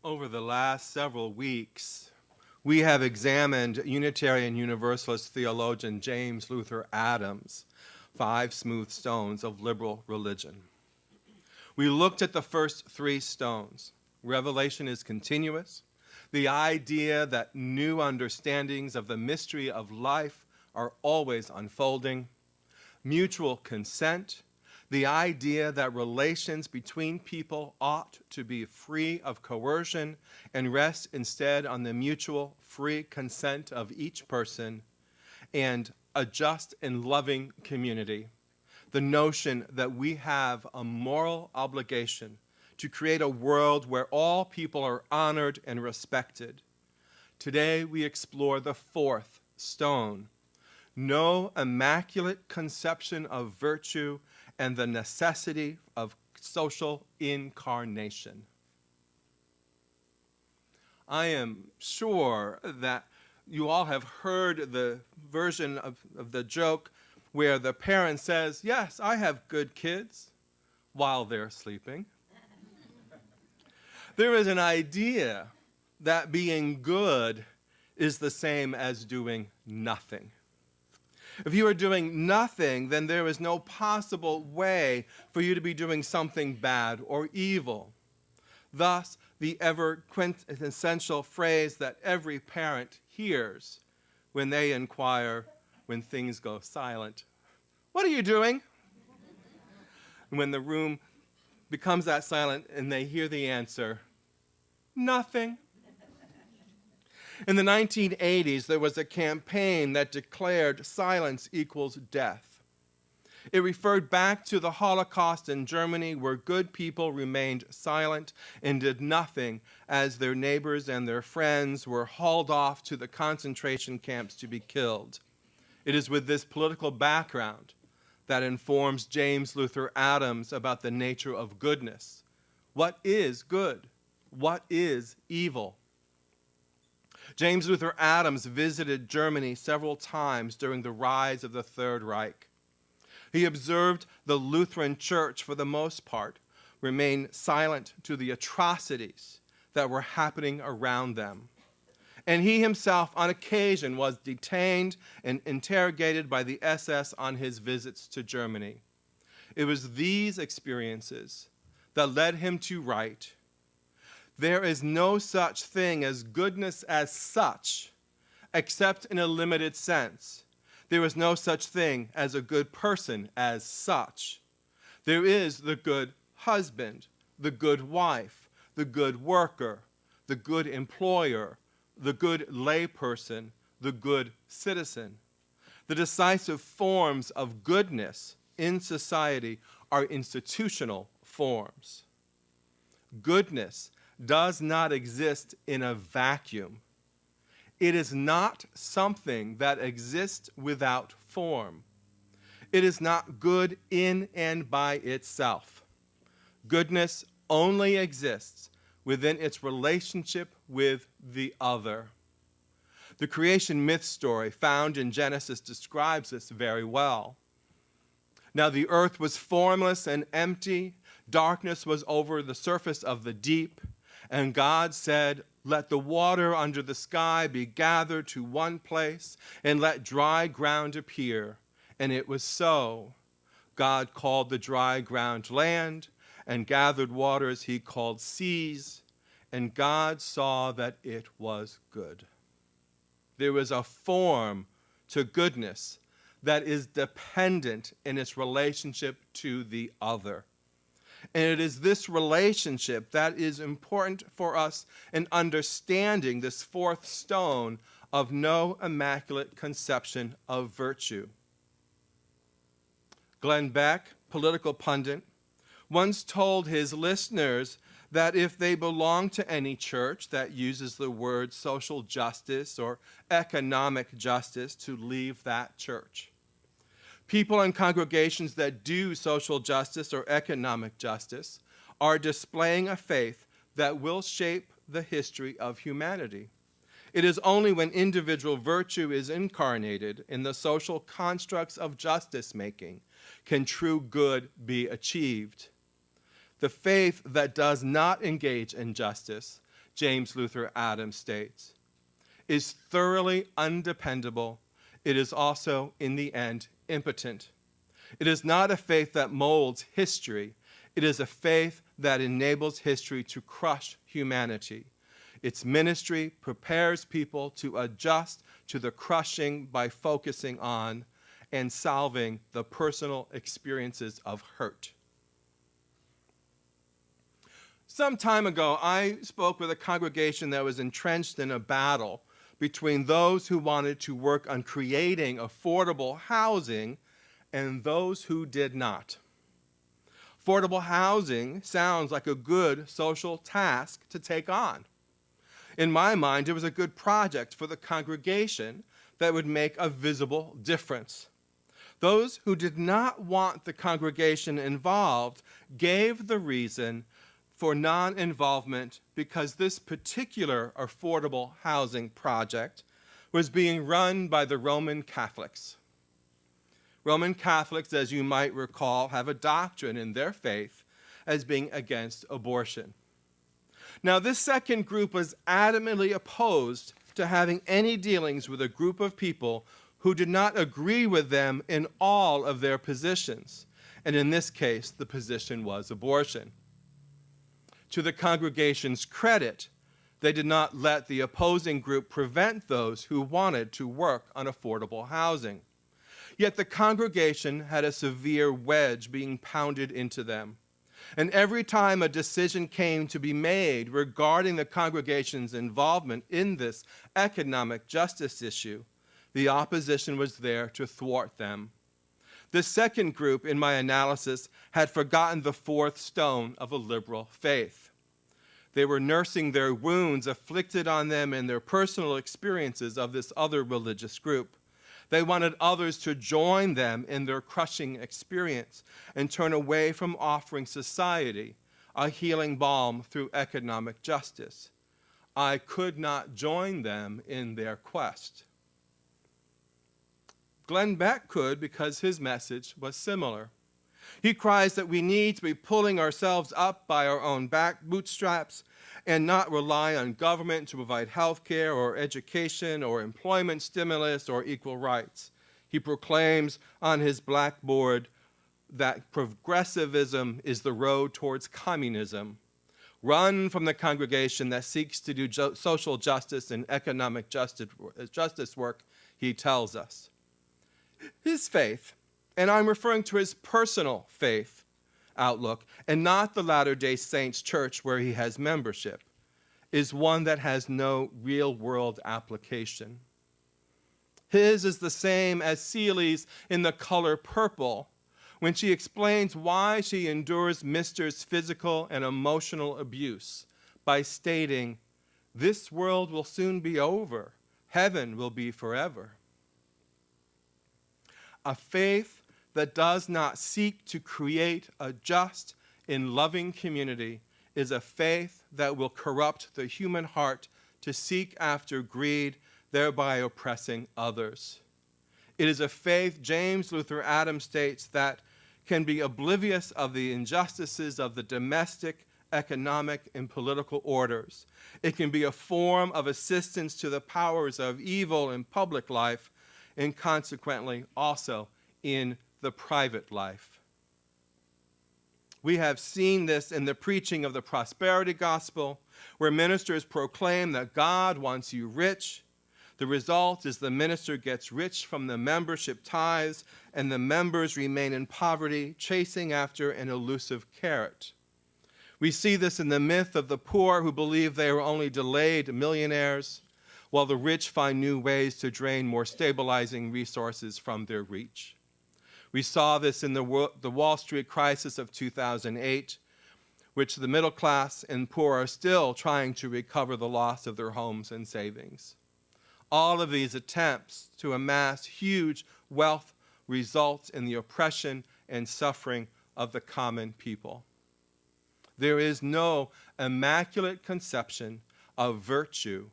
Over the last several weeks, we have examined Unitarian Universalist theologian James Luther Adams' 5 smooth stones of liberal religion. We looked at the first 3 stones. Revelation is continuous, the idea that new understandings of the mystery of life are always unfolding, mutual consent, the idea that relations between people ought to be free of coercion and rest instead on the mutual free consent of each person, and a just and loving community. The notion that we have a moral obligation to create a world where all people are honored and respected. Today we explore the 4th stone, no immaculate conception of virtue and the necessity of social incarnation. I am sure that you all have heard the version of the joke where the parent says, "Yes, I have good kids," while they're sleeping. There is an idea that being good is the same as doing nothing. If you are doing nothing, then there is no possible way for you to be doing something bad or evil. Thus, the ever quintessential phrase that every parent hears when they inquire when things go silent: "What are you doing?" And when the room becomes that silent and they hear the answer, "Nothing." In the 1980s, there was a campaign that declared silence equals death. It referred back to the Holocaust in Germany, where good people remained silent and did nothing as their neighbors and their friends were hauled off to the concentration camps to be killed. It is with this political background that informs James Luther Adams about the nature of goodness. What is good? What is evil? James Luther Adams visited Germany several times during the rise of the Third Reich. He observed the Lutheran Church, for the most part, remain silent to the atrocities that were happening around them. And he himself, on occasion, was detained and interrogated by the SS on his visits to Germany. It was these experiences that led him to write, "There is no such thing as goodness as such, except in a limited sense. There is no such thing as a good person as such. There is the good husband, the good wife, the good worker, the good employer, the good layperson, the good citizen. The decisive forms of goodness in society are institutional forms. Goodness does not exist in a vacuum. It is not something that exists without form. It is not good in and by itself. Goodness only exists within its relationship with the other." The creation myth story found in Genesis describes this very well. "Now the earth was formless and empty. Darkness was over the surface of the deep. And God said, 'Let the water under the sky be gathered to one place, and let dry ground appear.' And it was so. God called the dry ground land, and gathered waters he called seas. And God saw that it was good." There is a form to goodness that is dependent in its relationship to the other. And it is this relationship that is important for us in understanding this 4th stone of no immaculate conception of virtue. Glenn Beck, political pundit, once told his listeners that if they belong to any church that uses the word social justice or economic justice, to leave that church. People in congregations that do social justice or economic justice are displaying a faith that will shape the history of humanity. It is only when individual virtue is incarnated in the social constructs of justice-making can true good be achieved. The faith that does not engage in justice James Luther Adams states, is thoroughly undependable. It is also, in the end, impotent. It is not a faith that molds history. It is a faith that enables history to crush humanity. Its ministry prepares people to adjust to the crushing by focusing on and solving the personal experiences of hurt. Some time ago, I spoke with a congregation that was entrenched in a battle between those who wanted to work on creating affordable housing and those who did not. Affordable housing sounds like a good social task to take on. In my mind, it was a good project for the congregation that would make a visible difference. Those who did not want the congregation involved gave the reason for non-involvement because this particular affordable housing project was being run by the Roman Catholics. Roman Catholics, as you might recall, have a doctrine in their faith as being against abortion. Now, this second group was adamantly opposed to having any dealings with a group of people who did not agree with them in all of their positions. And in this case, the position was abortion. To the congregation's credit, they did not let the opposing group prevent those who wanted to work on affordable housing. Yet the congregation had a severe wedge being pounded into them. And every time a decision came to be made regarding the congregation's involvement in this economic justice issue, the opposition was there to thwart them. This second group, in my analysis, had forgotten the fourth stone of a liberal faith. They were nursing their wounds afflicted on them in their personal experiences of this other religious group. They wanted others to join them in their crushing experience and turn away from offering society a healing balm through economic justice. I could not join them in their quest. Glenn Beck could because his message was similar. He cries that we need to be pulling ourselves up by our own bootstraps and not rely on government to provide health care or education or employment stimulus or equal rights. He proclaims on his blackboard that progressivism is the road towards communism. Run from the congregation that seeks to do social justice and economic justice work, he tells us. His faith, and I'm referring to his personal faith outlook, and not the Latter-day Saints church where he has membership, is one that has no real-world application. His is the same as Seeley's in The Color Purple, when she explains why she endures Mister's physical and emotional abuse by stating, "This world will soon be over. Heaven will be forever." A faith that does not seek to create a just and loving community is a faith that will corrupt the human heart to seek after greed, thereby oppressing others. It is a faith, James Luther Adams states, that can be oblivious of the injustices of the domestic, economic, and political orders. It can be a form of assistance to the powers of evil in public life, and consequently also in the private life. We have seen this in the preaching of the prosperity gospel, where ministers proclaim that God wants you rich. The result is the minister gets rich from the membership tithes, and the members remain in poverty, chasing after an elusive carrot. We see this in the myth of the poor who believe they are only delayed millionaires, while the rich find new ways to drain more stabilizing resources from their reach. We saw this in the Wall Street crisis of 2008, which the middle class and poor are still trying to recover the loss of their homes and savings. All of these attempts to amass huge wealth result in the oppression and suffering of the common people. There is no immaculate conception of virtue,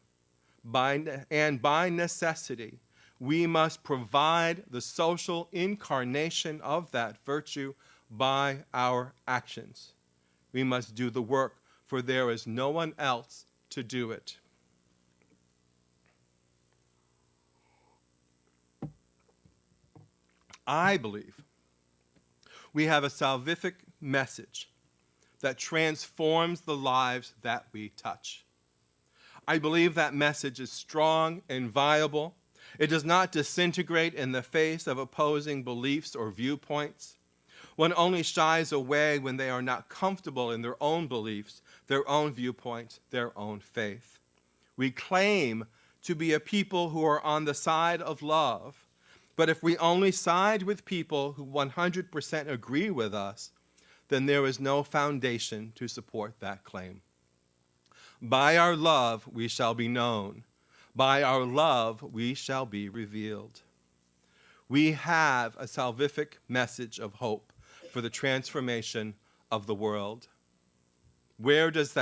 and by necessity, we must provide the social incarnation of that virtue by our actions. We must do the work, for there is no one else to do it. I believe we have a salvific message that transforms the lives that we touch. I believe that message is strong and viable. It does not disintegrate in the face of opposing beliefs or viewpoints. One only shies away when they are not comfortable in their own beliefs, their own viewpoints, their own faith. We claim to be a people who are on the side of love, but if we only side with people who 100% agree with us, then there is no foundation to support that claim. By our love we shall be known. By our love we shall be revealed. We have a salvific message of hope for the transformation of the world. Where does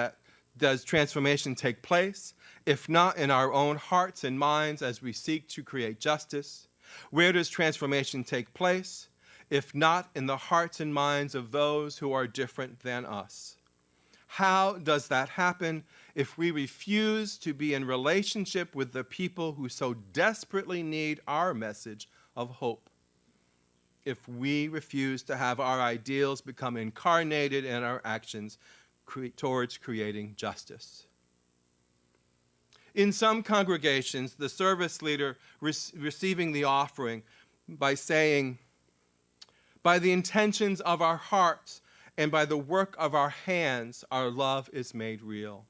transformation take place? If not in our own hearts and minds as we seek to create justice? Where does transformation take place? If not in the hearts and minds of those who are different than us? How does that happen if we refuse to be in relationship with the people who so desperately need our message of hope? If we refuse to have our ideals become incarnated in our actions towards creating justice? In some congregations, the service leader receiving the offering by saying, "By the intentions of our hearts and by the work of our hands, our love is made real."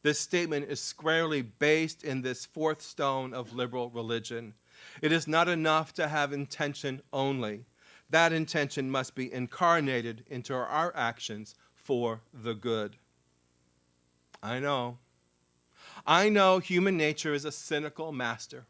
This statement is squarely based in this fourth stone of liberal religion. It is not enough to have intention only. That intention must be incarnated into our actions for the good. I know human nature is a cynical master.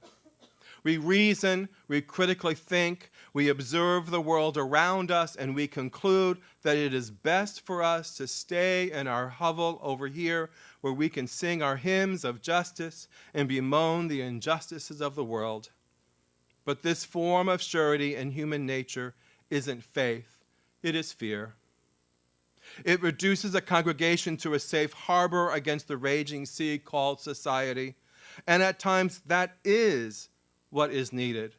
We reason, we critically think, we observe the world around us, and we conclude that it is best for us to stay in our hovel over here where we can sing our hymns of justice and bemoan the injustices of the world. But this form of surety in human nature isn't faith, it is fear. It reduces a congregation to a safe harbor against the raging sea called society, and at times that is what is needed.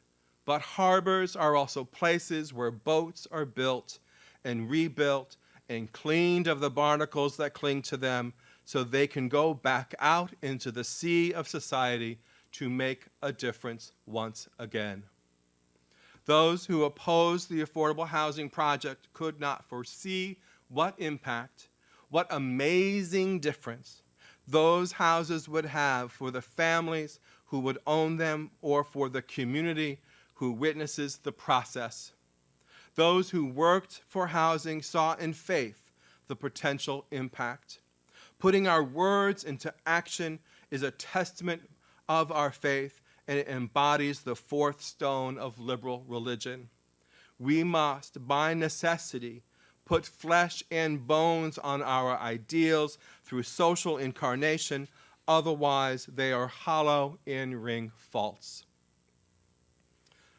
But harbors are also places where boats are built and rebuilt and cleaned of the barnacles that cling to them so they can go back out into the sea of society to make a difference once again. Those who opposed the affordable housing project could not foresee what impact, what amazing difference those houses would have for the families who would own them or for the community who witnesses the process. Those who worked for housing saw in faith the potential impact. Putting our words into action is a testament of our faith, and it embodies the fourth stone of liberal religion. We must, by necessity, put flesh and bones on our ideals through social incarnation, otherwise they are hollow and ring false.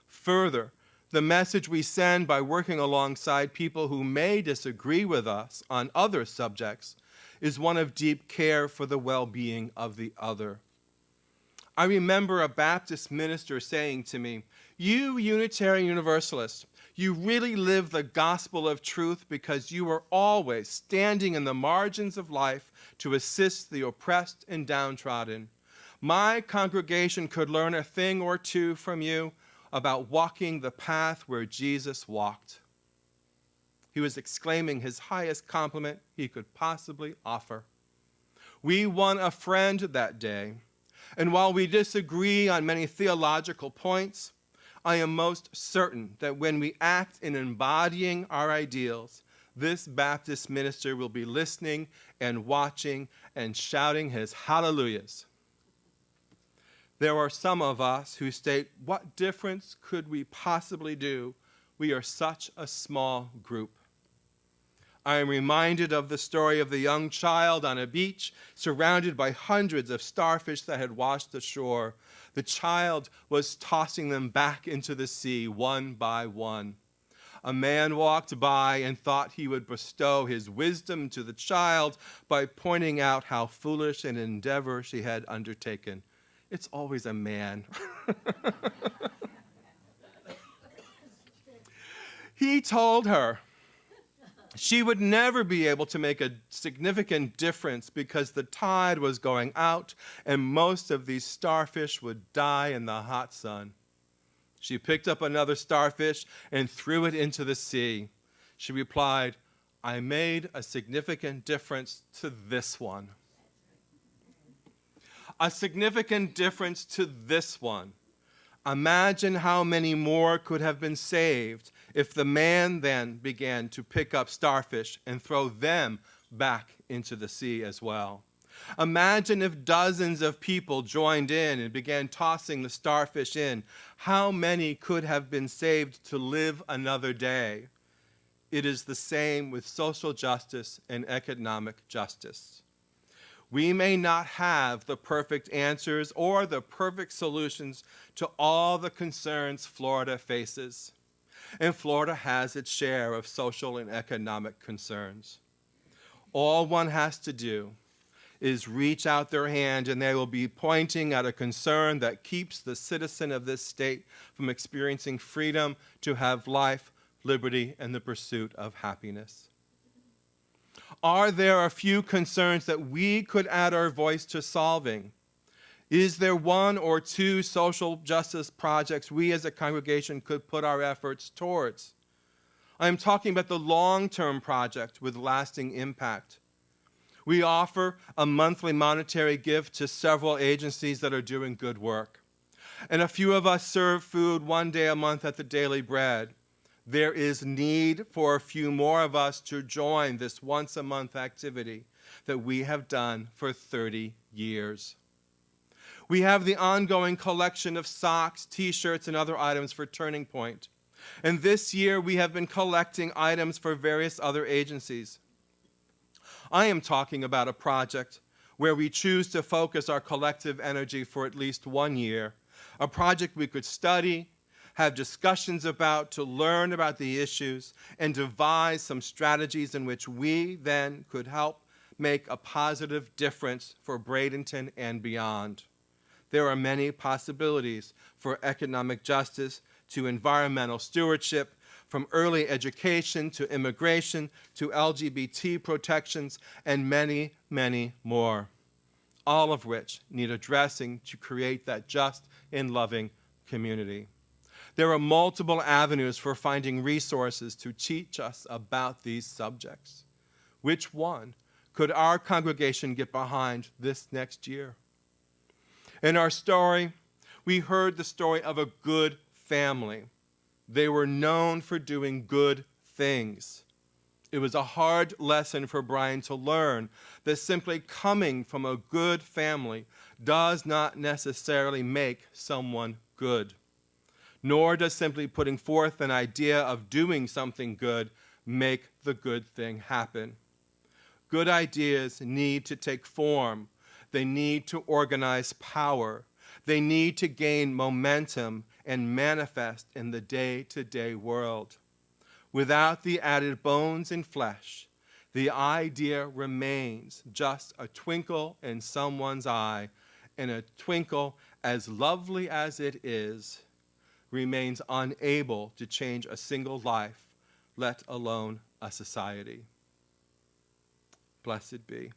Further, the message we send by working alongside people who may disagree with us on other subjects is one of deep care for the well-being of the other. I remember a Baptist minister saying to me, "You Unitarian Universalists, you really live the gospel of truth because you are always standing in the margins of life to assist the oppressed and downtrodden. My congregation could learn a thing or two from you about walking the path where Jesus walked." He was exclaiming his highest compliment he could possibly offer. We won a friend that day, and while we disagree on many theological points, I am most certain that when we act in embodying our ideals, this Baptist minister will be listening and watching and shouting his hallelujahs. There are some of us who state, "What difference could we possibly do? We are such a small group." I am reminded of the story of the young child on a beach surrounded by hundreds of starfish that had washed ashore. The child was tossing them back into the sea one by one. A man walked by and thought he would bestow his wisdom to the child by pointing out how foolish an endeavor she had undertaken. It's always a man. He told her she would never be able to make a significant difference because the tide was going out and most of these starfish would die in the hot sun. She picked up another starfish and threw it into the sea. She replied, "I made a significant difference to this one." A significant difference to this one. Imagine how many more could have been saved if the man then began to pick up starfish and throw them back into the sea as well. Imagine if dozens of people joined in and began tossing the starfish in. How many could have been saved to live another day? It is the same with social justice and economic justice. We may not have the perfect answers or the perfect solutions to all the concerns Florida faces. And Florida has its share of social and economic concerns. All one has to do is reach out their hand and they will be pointing at a concern that keeps the citizen of this state from experiencing freedom to have life, liberty, and the pursuit of happiness. Are there a few concerns that we could add our voice to solving? Is there one or two social justice projects we as a congregation could put our efforts towards? I am talking about the long-term project with lasting impact. We offer a monthly monetary gift to several agencies that are doing good work. And a few of us serve food one day a month at the Daily Bread. There is need for a few more of us to join this once-a-month activity that we have done for 30 years. We have the ongoing collection of socks, T-shirts, and other items for Turning Point. And this year, we have been collecting items for various other agencies. I am talking about a project where we choose to focus our collective energy for at least 1 year, a project we could study, have discussions about, to learn about the issues, and devise some strategies in which we then could help make a positive difference for Bradenton and beyond. There are many possibilities for economic justice to environmental stewardship, from early education to immigration to LGBT protections, and many, many more, all of which need addressing to create that just and loving community. There are multiple avenues for finding resources to teach us about these subjects. Which one could our congregation get behind this next year? In our story, we heard the story of a good family. They were known for doing good things. It was a hard lesson for Brian to learn that simply coming from a good family does not necessarily make someone good. Nor does simply putting forth an idea of doing something good make the good thing happen. Good ideas need to take form. They need to organize power. They need to gain momentum and manifest in the day-to-day world. Without the added bones and flesh, the idea remains just a twinkle in someone's eye, and a twinkle, as lovely as it is, remains unable to change a single life, let alone a society. Blessed be.